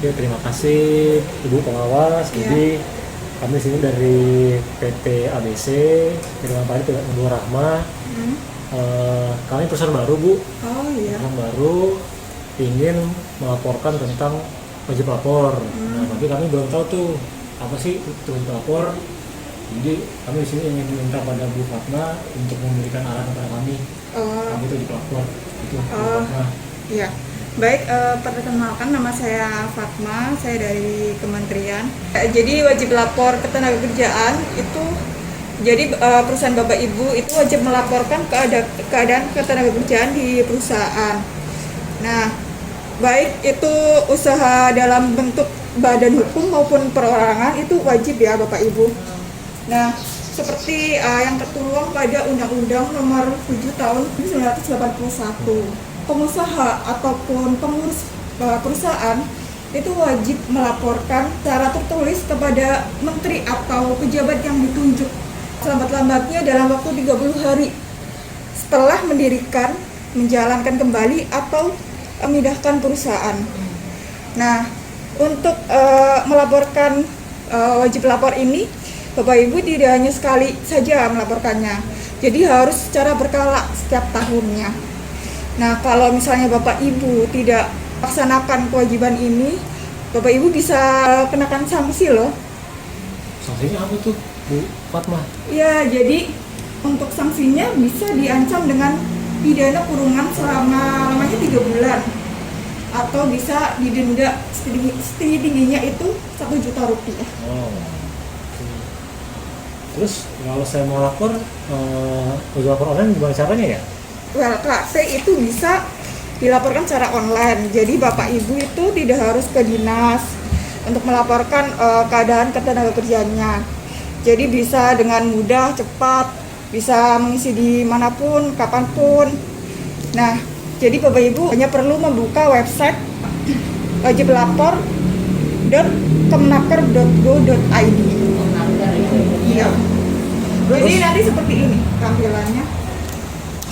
Oke, terima kasih Ibu Pengawas. Jadi kami sini dari PT ABC, Firman Padi Tidak Ibu Rahma. Kami perusahaan baru Bu. Oh iya. Perusahaan baru ingin melaporkan tentang wajib lapor. Nah, tapi kami belum tahu tuh apa sih itu wajib lapor. Jadi kami di sini ingin minta pada Bu Fatma untuk memberikan arahan kepada kami. Kami itu wajib lapor. Itu Bu Fatma. Iya. Baik, perkenalkan nama saya Fatma, saya dari Kementerian. Jadi wajib lapor ketenagakerjaan itu, jadi perusahaan Bapak Ibu itu wajib melaporkan keadaan ketenagakerjaan di perusahaan. Nah, baik itu usaha dalam bentuk badan hukum maupun perorangan itu wajib ya Bapak Ibu. Nah, seperti yang tertuang pada Undang-Undang Nomor 7 Tahun 1981. Pengusaha ataupun pengurus perusahaan itu wajib melaporkan secara tertulis kepada menteri atau pejabat yang ditunjuk selambat-lambatnya dalam waktu 30 hari setelah mendirikan, menjalankan kembali atau memindahkan perusahaan. Nah, untuk melaporkan wajib lapor ini, Bapak Ibu tidak hanya sekali saja melaporkannya, jadi harus secara berkala setiap tahunnya. Nah, kalau misalnya Bapak Ibu tidak laksanakan kewajiban ini, Bapak Ibu bisa kenakan sanksi loh. Sanksinya apa tuh Bu Fatma? Ya, jadi untuk sanksinya bisa diancam dengan pidana kurungan selama lamanya 3 bulan atau bisa didenda setinggi-tingginya itu 1 juta rupiah. Oh. Terus kalau saya mau lapor, wajib lapor online gimana caranya ya? WLKP itu bisa dilaporkan secara online. Jadi Bapak Ibu itu tidak harus ke dinas untuk melaporkan keadaan ketenagakerjaannya. Jadi bisa dengan mudah, cepat, bisa mengisi di manapun, kapanpun. Nah, jadi Bapak Ibu hanya perlu membuka website wajiblapor.kemenaker.go.id. Iya. Jadi nanti seperti ini tampilannya.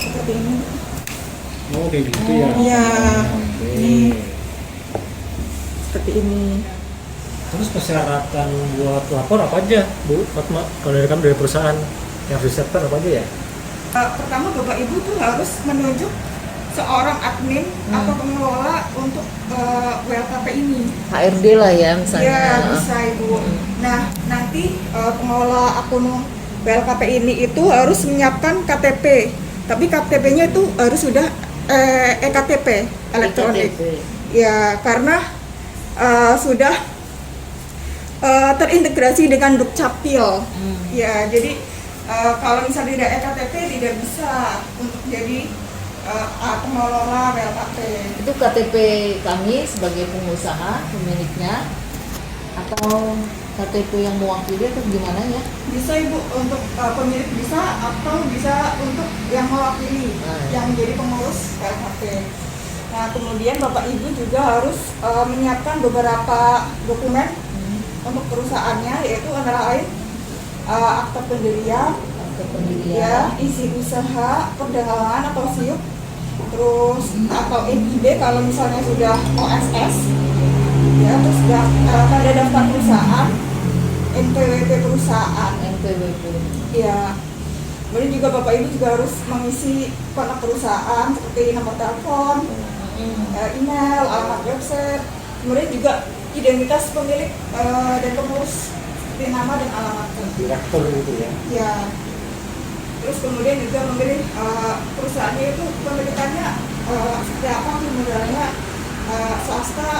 Seperti ini. Oh, kayak gitu ya? Iya. Oke. Seperti ini. Terus persyaratan buat lapor apa aja Bu Fatma? Kalau dari kami dari perusahaan yang harus disiapkan apa aja ya? Pertama Bapak Ibu tuh harus menunjuk seorang admin atau pengelola untuk WLKP ini. HRD lah ya misalnya. Ya bisa Ibu. Nah nanti pengelola akun WLKP ini itu harus menyiapkan KTP. Tapi KTP-nya itu harus sudah EKTP elektronik. Ya karena sudah terintegrasi dengan Dukcapil. Ya jadi kalau misalnya tidak EKTP tidak bisa untuk jadi pengelola WLKP. Itu KTP kami sebagai pengusaha pemiliknya atau KTP yang mewakili atau gimana ya? Bisa Ibu untuk pemilik bisa atau bisa untuk yang mewakili yang menjadi pengurus WLKP. Nah kemudian Bapak Ibu juga harus menyiapkan beberapa dokumen untuk perusahaannya, yaitu antara lain akta pendirian, ya, isi usaha, perdagangan atau SIUP, terus atau NIB kalau misalnya sudah OSS, ya, terus tanda daftar perusahaan, NPWP perusahaan, ya. Kemudian juga Bapak Ibu juga harus mengisi kontak perusahaan seperti nomor telepon, email, alamat website, kemudian juga identitas pemilik dan pengurus seperti nama dan alamat. Direktur gitu ya? Ya. Terus kemudian juga memilih perusahaannya itu pemilikannya seperti apa, modalnya swasta,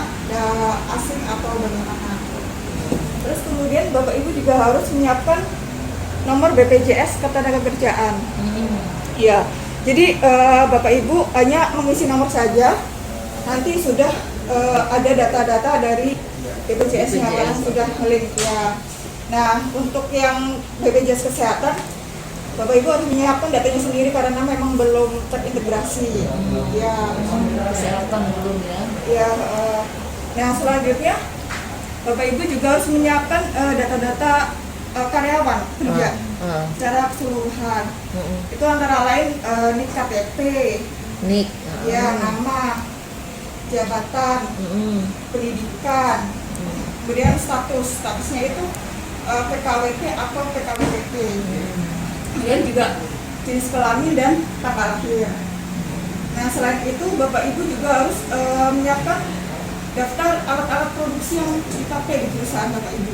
asing atau bagaimana. Terus kemudian Bapak Ibu juga harus menyiapkan nomor BPJS Ketenagakerjaan. Ya. Jadi Bapak Ibu hanya mengisi nomor saja, nanti sudah ada data-data dari BPJS-nya yang sudah link ya. Nah, untuk yang BPJS Kesehatan, Bapak Ibu harus menyiapkan datanya sendiri karena memang belum terintegrasi. Ya, Kesehatan belum ya. Ya, nah selanjutnya Bapak Ibu juga harus menyiapkan data-data karyawan kerja secara keseluruhan. Itu antara lain NIK KTP, NIK, ya nama. jabatan, pendidikan, kemudian statusnya itu PKWT atau PKWTP, kemudian juga jenis kelamin dan tanggal lahir. Nah, selain itu Bapak Ibu juga harus menyiapkan daftar alat-alat produksi yang dipakai di perusahaan Bapak Ibu.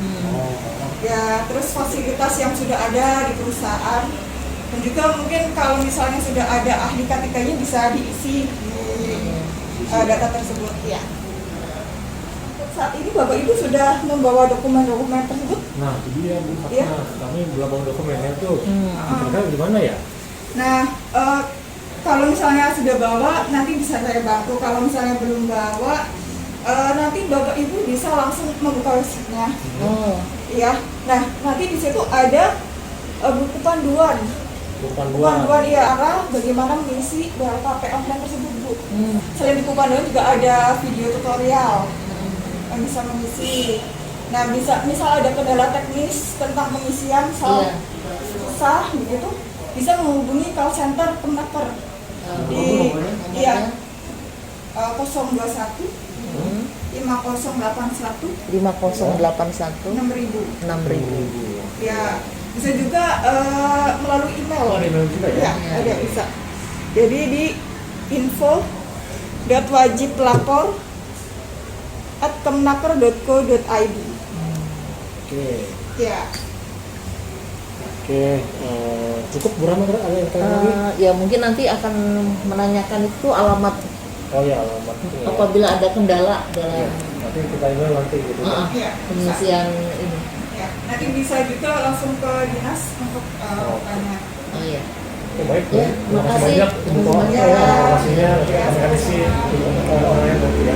Ya, terus fasilitas yang sudah ada di perusahaan, dan juga mungkin kalau misalnya sudah ada ahli KTK-nya bisa diisi di data tersebut ya. Untuk saat ini Bapak Ibu sudah membawa dokumen-dokumen tersebut? Nah, itu dia Bu Fatma. Iya. Kami belum bawa dokumennya tuh. Kira-kira gimana ya? Nah, kalau misalnya sudah bawa, nanti bisa saya bantu. Kalau misalnya belum bawa, nanti Bapak Ibu bisa langsung membuka websitenya. Iya. Nah, nanti di situ ada buku panduan. Panduan ya, arah bagaimana mengisi BLKP online tersebut, Bu. Selain buku panduan juga ada video tutorial yang bisa mengisi. Nah, misal ada kendala teknis tentang pengisian, susah begitu, bisa menghubungi call center Kemenaker di 021 5081 5081 6000. Ya, bisa juga melalui email. Oh, ada email juga ya? Ya, ada bisa. Jadi di info.wajiblapor@kemenaker.co.id. Oke. Ya. Oke, cukup Bu Rama, ada yang tanya lagi? Ya mungkin nanti akan menanyakan itu alamat Oh ya, alamat. apabila ada kendala Ya, dalam nanti kita email nanti gitu. Ya, bisa. pengisian ini. Ya, nanti bisa juga langsung ke dinas untuk bertanya. Oh iya. Oke, baik. Ya, Terima kasih makasih. banyak untuk Terima kasih. informasinya. Nanti kami isi untuk orang yang nanti ya.